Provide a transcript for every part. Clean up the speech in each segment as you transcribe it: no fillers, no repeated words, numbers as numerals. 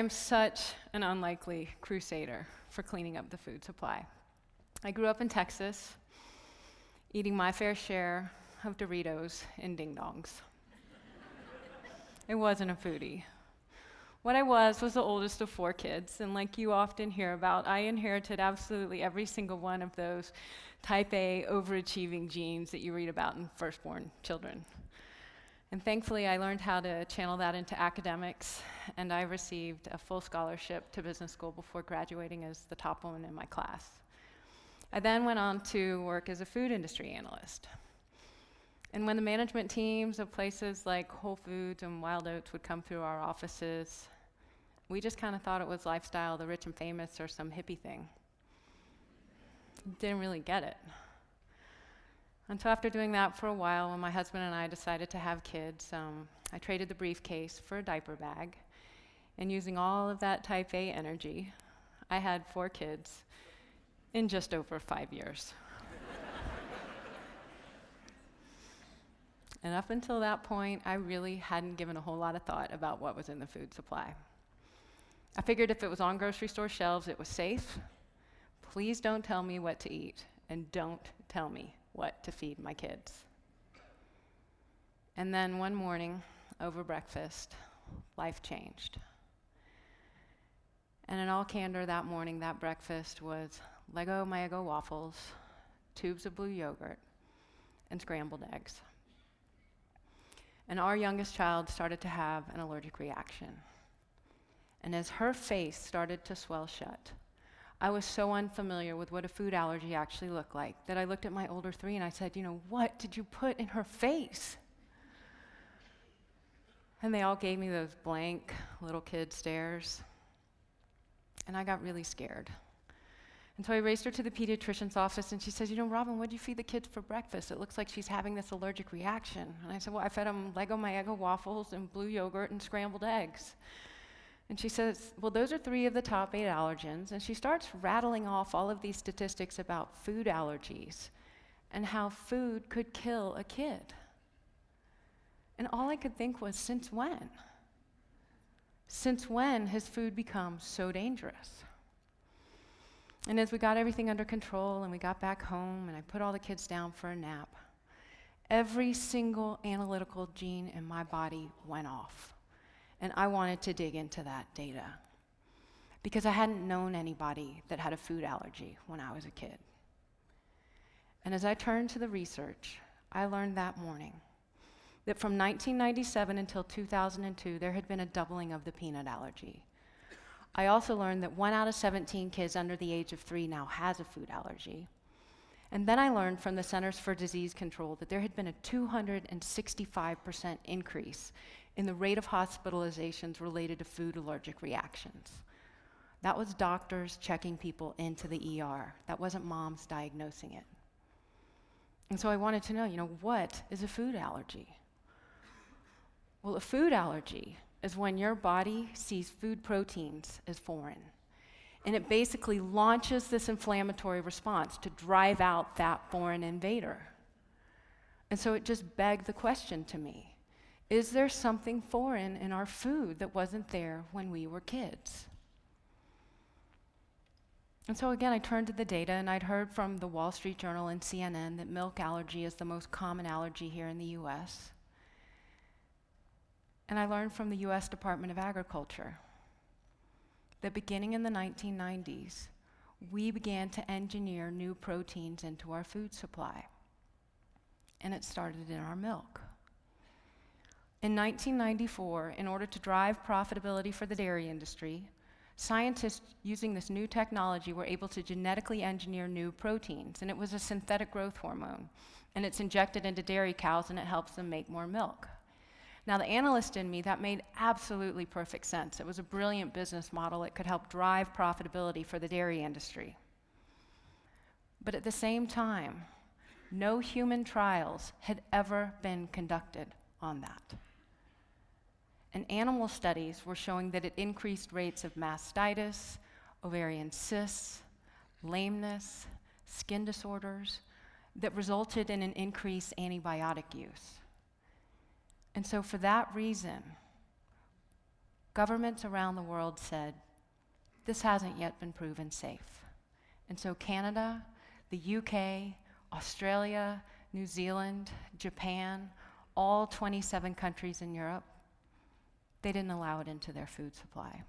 am such an unlikely crusader for cleaning up the food supply. I grew up in Texas, eating my fair share of Doritos and Ding Dongs. I wasn't a foodie. What I was the oldest of 4 kids, and like you often hear about, I inherited absolutely every single one of those type A overachieving genes that you read about in firstborn children. And thankfully, I learned how to channel that into academics, and I received a full scholarship to business school before graduating as the top woman in my class. I then went on to work as a food industry analyst. And when the management teams of places like Whole Foods and Wild Oats would come through our offices, we just kind of thought it was lifestyle, the rich and famous, or some hippie thing. Didn't really get it. And so after doing that for a while, when my husband and I decided to have kids, I traded the briefcase for a diaper bag. And using all of that type A energy, I had 4 kids in just over 5 years. And up until that point, I really hadn't given a whole lot of thought about what was in the food supply. I figured if it was on grocery store shelves, it was safe. Please don't tell me what to eat, and don't tell me what to feed my kids. And then one morning, over breakfast, life changed. And in all candor that morning, that breakfast was Lego My Eggo waffles, tubes of blue yogurt, and scrambled eggs. And our youngest child started to have an allergic reaction. And as her face started to swell shut, I was so unfamiliar with what a food allergy actually looked like that I looked at my older 3 and I said, what did you put in her face? And they all gave me those blank little kid stares. And I got really scared. And so I raced her to the pediatrician's office, and she says, Robyn, what did you feed the kids for breakfast? It looks like she's having this allergic reaction. And I said, well, I fed them Lego My Eggo waffles and blue yogurt and scrambled eggs. And she says, well, those are 3 of the top 8 allergens. And she starts rattling off all of these statistics about food allergies and how food could kill a kid. And all I could think was, since when? Since when has food become so dangerous? And as we got everything under control and we got back home and I put all the kids down for a nap, every single analytical gene in my body went off. And I wanted to dig into that data because I hadn't known anybody that had a food allergy when I was a kid. And as I turned to the research, I learned that morning that from 1997 until 2002, there had been a doubling of the peanut allergy. I also learned that 1 out of 17 kids under the age of 3 now has a food allergy. And then I learned from the Centers for Disease Control that there had been a 265% increase in the rate of hospitalizations related to food allergic reactions. That was doctors checking people into the ER. That wasn't moms diagnosing it. And so I wanted to know, what is a food allergy? Well, a food allergy is when your body sees food proteins as foreign. And it basically launches this inflammatory response to drive out that foreign invader. And so it just begged the question to me, is there something foreign in our food that wasn't there when we were kids? And so again, I turned to the data, and I'd heard from the Wall Street Journal and CNN that milk allergy is the most common allergy here in the US. And I learned from the US Department of Agriculture that beginning in the 1990s, we began to engineer new proteins into our food supply. And it started in our milk. In 1994, in order to drive profitability for the dairy industry, scientists using this new technology were able to genetically engineer new proteins, and it was a synthetic growth hormone. And it's injected into dairy cows, and it helps them make more milk. Now, the analyst in me, that made absolutely perfect sense. It was a brilliant business model. It could help drive profitability for the dairy industry. But at the same time, no human trials had ever been conducted on that. And animal studies were showing that it increased rates of mastitis, ovarian cysts, lameness, skin disorders that resulted in an increased antibiotic use. And so for that reason, governments around the world said, this hasn't yet been proven safe. And so Canada, the UK, Australia, New Zealand, Japan, all 27 countries in Europe, they didn't allow it into their food supply.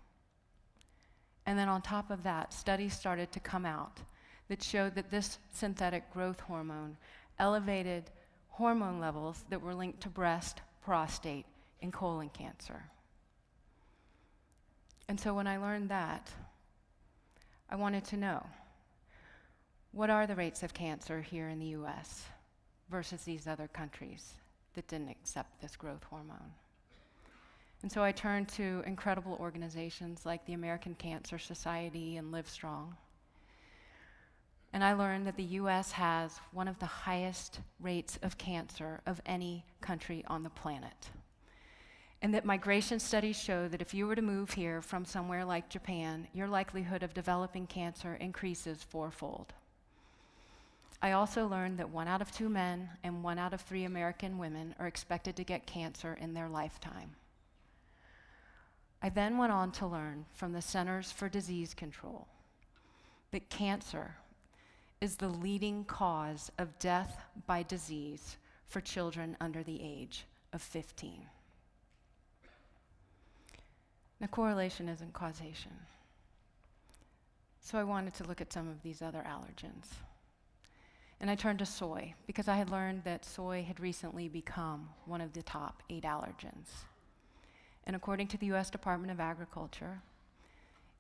And then on top of that, studies started to come out that showed that this synthetic growth hormone elevated hormone levels that were linked to breast, prostate, and colon cancer. And so when I learned that, I wanted to know, what are the rates of cancer here in the US versus these other countries that didn't accept this growth hormone? And so I turned to incredible organizations like the American Cancer Society and Livestrong. And I learned that the US has one of the highest rates of cancer of any country on the planet. And that migration studies show that if you were to move here from somewhere like Japan, your likelihood of developing cancer increases fourfold. I also learned that 1 out of 2 men and 1 out of 3 American women are expected to get cancer in their lifetime. I then went on to learn from the Centers for Disease Control that cancer is the leading cause of death by disease for children under the age of 15. Now, correlation isn't causation. So I wanted to look at some of these other allergens. And I turned to soy, because I had learned that soy had recently become one of the top 8 allergens. And according to the US Department of Agriculture,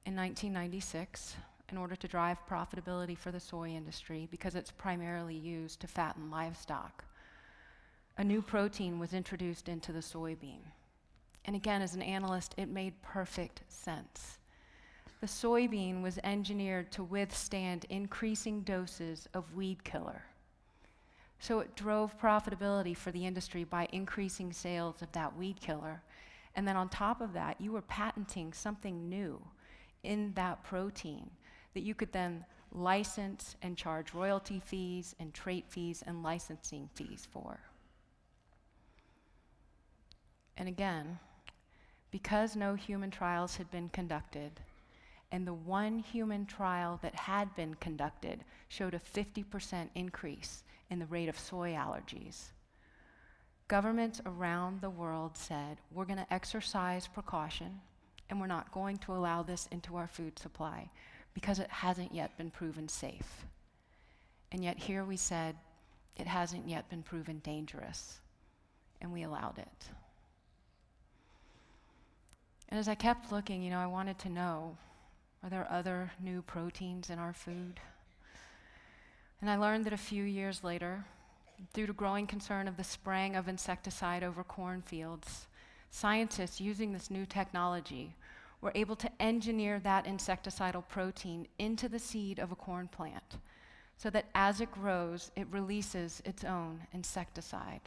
in 1996, in order to drive profitability for the soy industry, because it's primarily used to fatten livestock, a new protein was introduced into the soybean. And again, as an analyst, it made perfect sense. The soybean was engineered to withstand increasing doses of weed killer. So it drove profitability for the industry by increasing sales of that weed killer. And then on top of that, you were patenting something new in that protein that you could then license and charge royalty fees and trait fees and licensing fees for. And again, because no human trials had been conducted, and the one human trial that had been conducted showed a 50% increase in the rate of soy allergies, governments around the world said, we're going to exercise precaution, and we're not going to allow this into our food supply because it hasn't yet been proven safe. And yet here we said, it hasn't yet been proven dangerous, and we allowed it. And as I kept looking, I wanted to know, are there other new proteins in our food? And I learned that a few years later, due to growing concern of the spraying of insecticide over cornfields, scientists using this new technology were able to engineer that insecticidal protein into the seed of a corn plant so that as it grows, it releases its own insecticide.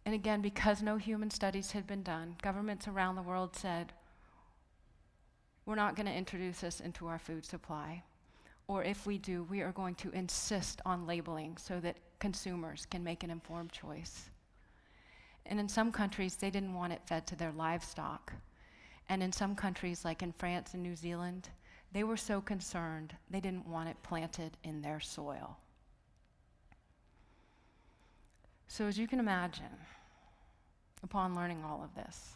And again, because no human studies had been done, governments around the world said, we're not going to introduce this into our food supply. Or if we do, we are going to insist on labeling so that consumers can make an informed choice. And in some countries, they didn't want it fed to their livestock. And in some countries, like in France and New Zealand, they were so concerned they didn't want it planted in their soil. So as you can imagine, upon learning all of this,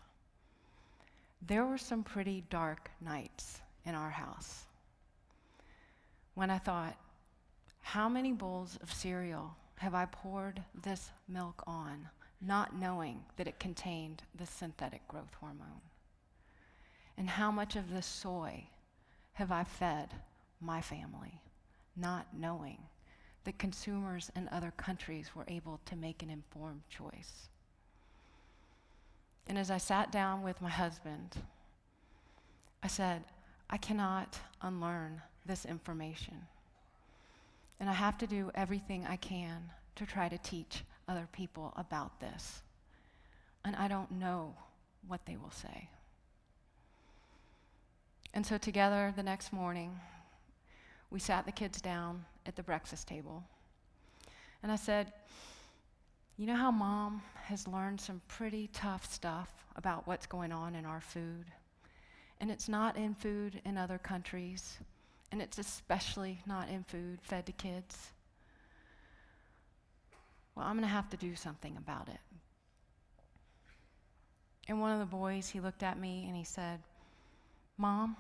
there were some pretty dark nights in our house when I thought, how many bowls of cereal have I poured this milk on, not knowing that it contained this synthetic growth hormone? And how much of this soy have I fed my family, not knowing that consumers in other countries were able to make an informed choice? And as I sat down with my husband, I said, I cannot unlearn this information. And I have to do everything I can to try to teach other people about this. And I don't know what they will say. And so together the next morning, we sat the kids down at the breakfast table. And I said, You know how Mom has learned some pretty tough stuff about what's going on in our food? And it's not in food in other countries, and it's especially not in food fed to kids. Well, I'm going to have to do something about it. And one of the boys, he looked at me and he said, Mom,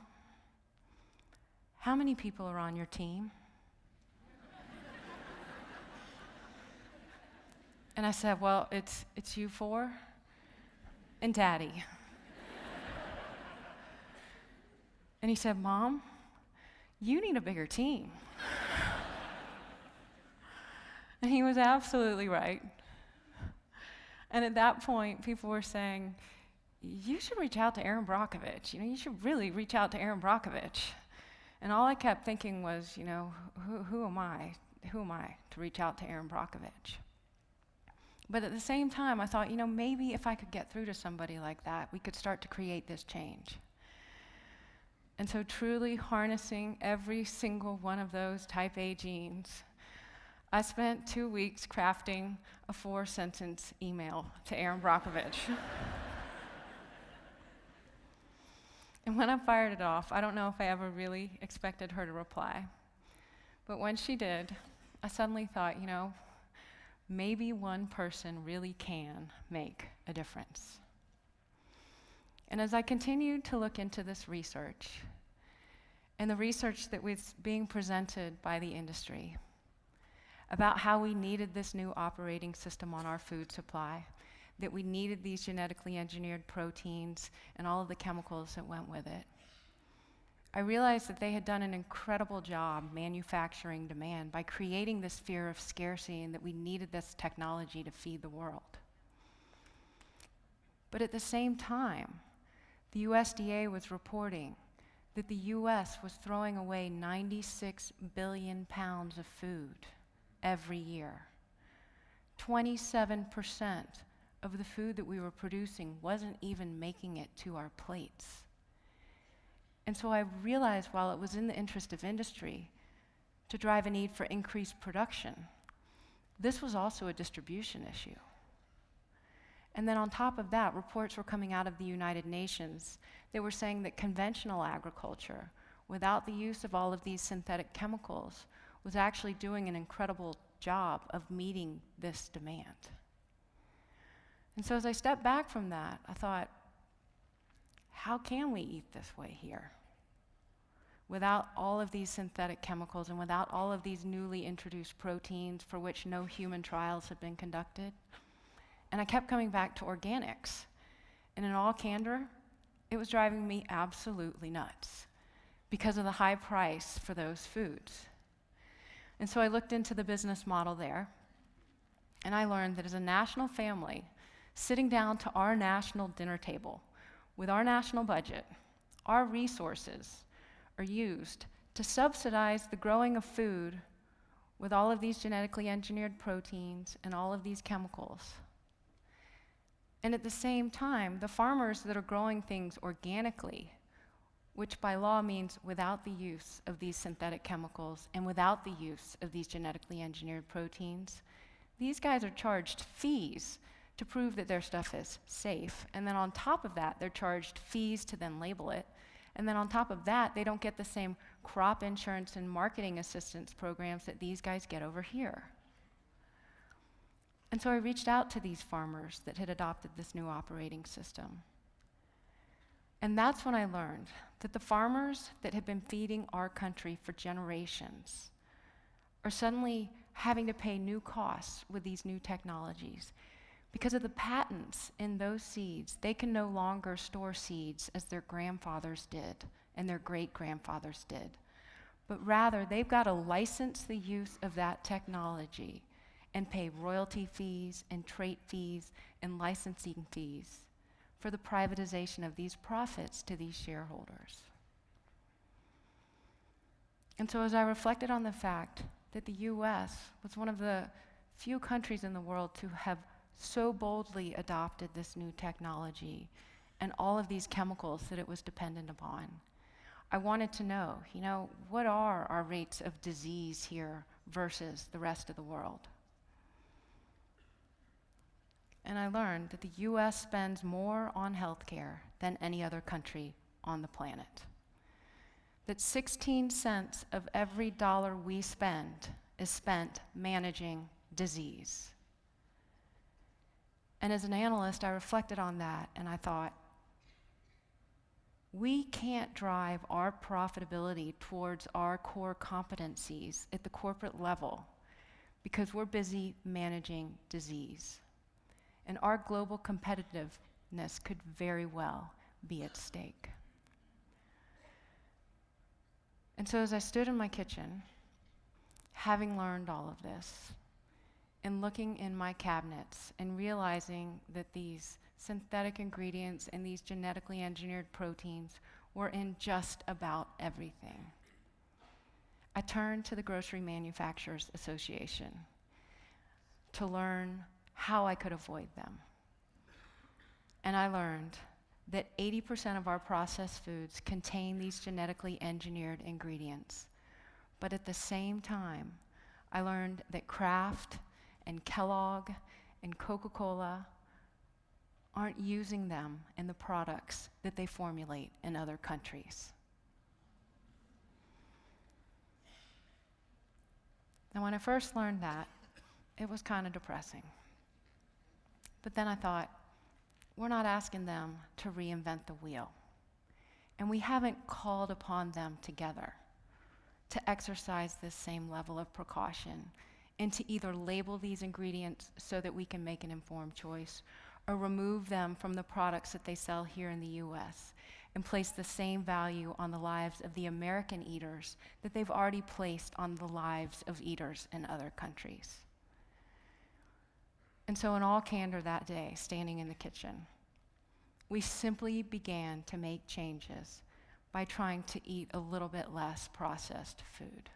how many people are on your team? And I said, well, it's you four and Daddy. And he said, Mom, you need a bigger team. And he was absolutely right. And at that point, people were saying, you should reach out to Erin Brockovich. You should really reach out to Erin Brockovich. And all I kept thinking was, who am I? Who am I to reach out to Erin Brockovich? But at the same time, I thought, maybe if I could get through to somebody like that, we could start to create this change. And so truly harnessing every single one of those type A genes, I spent 2 weeks crafting a 4-sentence email to Erin Brockovich. And when I fired it off, I don't know if I ever really expected her to reply. But when she did, I suddenly thought, maybe one person really can make a difference. And as I continued to look into this research, and the research that was being presented by the industry about how we needed this new operating system on our food supply, that we needed these genetically engineered proteins and all of the chemicals that went with it, I realized that they had done an incredible job manufacturing demand by creating this fear of scarcity and that we needed this technology to feed the world. But at the same time, the USDA was reporting that the US was throwing away 96 billion pounds of food every year. 27% of the food that we were producing wasn't even making it to our plates. And so I realized while it was in the interest of industry to drive a need for increased production, this was also a distribution issue. And then on top of that, reports were coming out of the United Nations. They were saying that conventional agriculture, without the use of all of these synthetic chemicals, was actually doing an incredible job of meeting this demand. And so as I stepped back from that, I thought, how can we eat this way here? Without all of these synthetic chemicals and without all of these newly introduced proteins for which no human trials have been conducted. And I kept coming back to organics. And in all candor, it was driving me absolutely nuts because of the high price for those foods. And so I looked into the business model there, and I learned that as a national family, sitting down to our national dinner table with our national budget, our resources are used to subsidize the growing of food with all of these genetically engineered proteins and all of these chemicals. And at the same time, the farmers that are growing things organically, which by law means without the use of these synthetic chemicals and without the use of these genetically engineered proteins, these guys are charged fees to prove that their stuff is safe. And then on top of that, they're charged fees to then label it. And then on top of that, they don't get the same crop insurance and marketing assistance programs that these guys get over here. And so I reached out to these farmers that had adopted this new operating system. And that's when I learned that the farmers that had been feeding our country for generations are suddenly having to pay new costs with these new technologies. Because of the patents in those seeds, they can no longer store seeds as their grandfathers did and their great-grandfathers did. But rather, they've got to license the use of that technology and pay royalty fees and trait fees and licensing fees for the privatization of these profits to these shareholders. And so as I reflected on the fact that the US was one of the few countries in the world to have so boldly adopted this new technology and all of these chemicals that it was dependent upon, I wanted to know, what are our rates of disease here versus the rest of the world? and I learned that the US spends more on healthcare than any other country on the planet. That 16 cents of every dollar we spend is spent managing disease. And as an analyst, I reflected on that and I thought, we can't drive our profitability towards our core competencies at the corporate level because we're busy managing disease. And our global competitiveness could very well be at stake. And so as I stood in my kitchen, having learned all of this, and looking in my cabinets and realizing that these synthetic ingredients and these genetically engineered proteins were in just about everything, I turned to the Grocery Manufacturers Association to learn how I could avoid them. And I learned that 80% of our processed foods contain these genetically engineered ingredients. But at the same time, I learned that Kraft and Kellogg and Coca-Cola aren't using them in the products that they formulate in other countries. Now, when I first learned that, it was kind of depressing. But then I thought, we're not asking them to reinvent the wheel. And we haven't called upon them together to exercise this same level of precaution and to either label these ingredients so that we can make an informed choice or remove them from the products that they sell here in the US and place the same value on the lives of the American eaters that they've already placed on the lives of eaters in other countries. And so in all candor that day, standing in the kitchen, we simply began to make changes by trying to eat a little bit less processed food.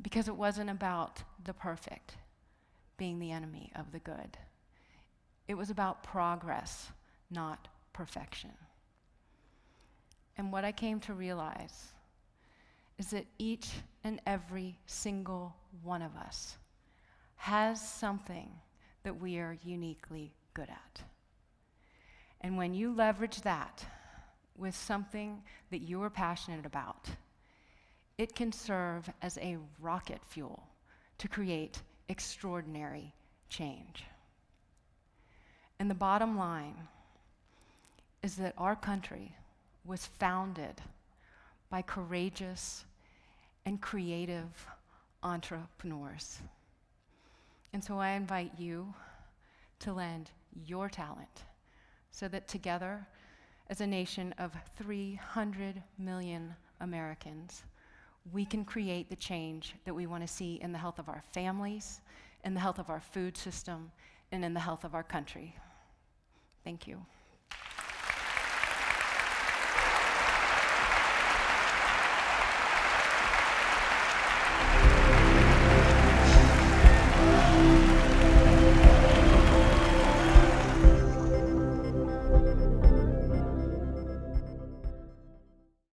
Because it wasn't about the perfect being the enemy of the good. It was about progress, not perfection. And what I came to realize is that each and every single one of us has something that we are uniquely good at. And when you leverage that with something that you are passionate about, it can serve as a rocket fuel to create extraordinary change. And the bottom line is that our country was founded by courageous and creative entrepreneurs. And so I invite you to lend your talent so that together, as a nation of 300 million Americans, we can create the change that we want to see in the health of our families, in the health of our food system, and in the health of our country. Thank you.